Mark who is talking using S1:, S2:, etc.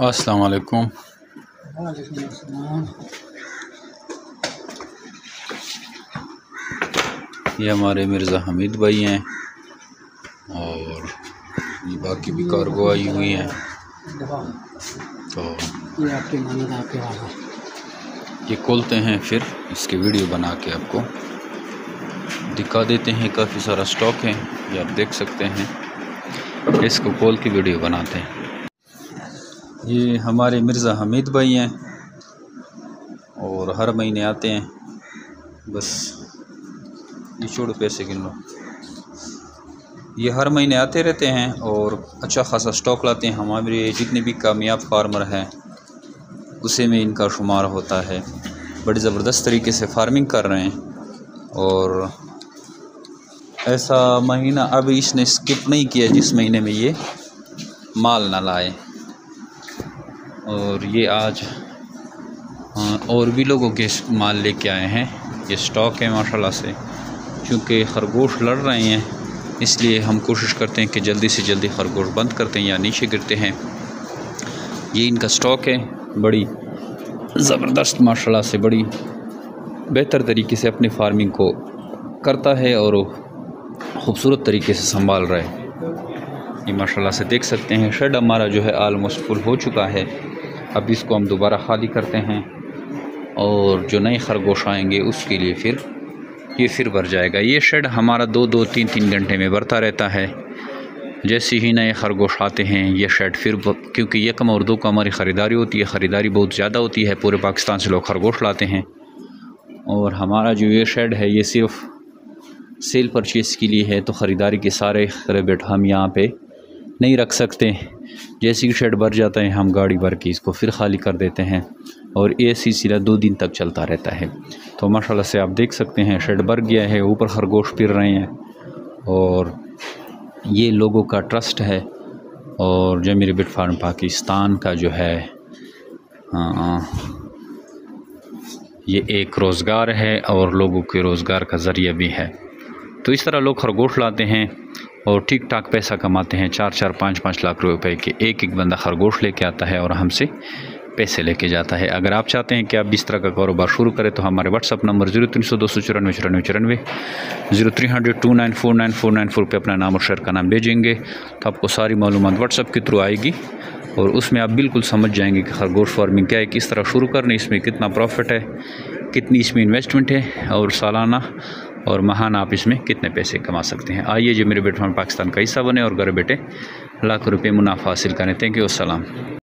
S1: अस्सलाम वालेकुम। ये हमारे मिर्ज़ा हमीद भाई हैं और ये बाकी भी कार्गो आई हुई हैं। तो
S2: ये आपके मानद आपके वाला
S1: ये खोलते हैं, फिर इसकी वीडियो बना के आपको दिखा देते हैं। काफ़ी सारा स्टॉक है, ये आप देख सकते हैं। इसको खोल के वीडियो बनाते हैं। ये हमारे मिर्ज़ा हमीद भाई हैं और हर महीने आते हैं। बस ये छोड़ो, पैसे गिन लो। ये हर महीने आते रहते हैं और अच्छा खासा स्टॉक लाते हैं। हमारे जितने भी कामयाब फार्मर हैं उसे में इनका शुमार होता है। बड़ी ज़बरदस्त तरीके से फार्मिंग कर रहे हैं और ऐसा महीना अभी इसने स्किप नहीं किया जिस महीने में ये माल ना लाए। और ये आज और भी लोगों के माल लेके आए हैं। ये स्टॉक है माशाल्लाह से। क्योंकि खरगोश लड़ रहे हैं इसलिए हम कोशिश करते हैं कि जल्दी से जल्दी खरगोश बंद करते हैं या नीचे गिरते हैं। ये इनका स्टॉक है, बड़ी ज़बरदस्त माशाल्लाह से, बड़ी बेहतर तरीके से अपनी फार्मिंग को करता है और ख़ूबसूरत तरीके से संभाल रहा है। ये माशाल्लाह से देख सकते हैं। शेड हमारा जो है आलमोस्ट फुल हो चुका है। अब इसको हम दोबारा खाली करते हैं और जो नए खरगोश आएंगे उसके लिए फिर भर जाएगा। ये शेड हमारा 2-2, 3-3 घंटे में भरता रहता है। जैसे ही नए खरगोश आते हैं ये शेड फिर, क्योंकि 1 और 2 का हमारी ख़रीदारी होती है, ख़रीदारी बहुत ज़्यादा होती है। पूरे पाकिस्तान से लोग खरगोश लाते हैं और हमारा जो ये शेड है ये सिर्फ़ सेल परचेज़ के लिए है। तो ख़रीदारी के सारे रेबिट हम यहाँ पे नहीं रख सकते। जैसे कि शेड भर जाता है हम गाड़ी भर के इसको फिर खाली कर देते हैं और ये सिलसिला 2 दिन तक चलता रहता है। तो माशाल्लाह से आप देख सकते हैं शेड भर गया है, ऊपर खरगोश फिर रहे हैं और ये लोगों का ट्रस्ट है। और जमी रेबिट फार्म पाकिस्तान का जो है ये एक रोज़गार है और लोगों के रोज़गार का ज़रिया भी है। तो इस तरह लोग खरगोश लाते हैं और ठीक ठाक पैसा कमाते हैं। 4-4, 5-5 लाख रुपए के एक बंदा खरगोश लेके आता है और हमसे पैसे लेके जाता है। अगर आप चाहते हैं कि आप इस तरह का कारोबार शुरू करें तो हमारे व्हाट्सअप नंबर 0300 294 94 0300 2949494 पे अपना नाम और शहर का नाम भेजेंगे तो आपको सारी मालूमात व्हाट्सअप के थ्रू आएगी और उसमें आप बिल्कुल समझ जाएंगे कि खरगोश फार्मिंग क्या है, किस तरह शुरू करनी, इसमें कितना प्रॉफिट है, कितनी इसमें इन्वेस्टमेंट है और सालाना और महाना आप इसमें कितने पैसे कमा सकते हैं। आइए जो मेरे बेटे पाकिस्तान का हिस्सा बने और घर बैठे लाखों रुपये मुनाफा हासिल करें। थैंक यू, अस्सलाम।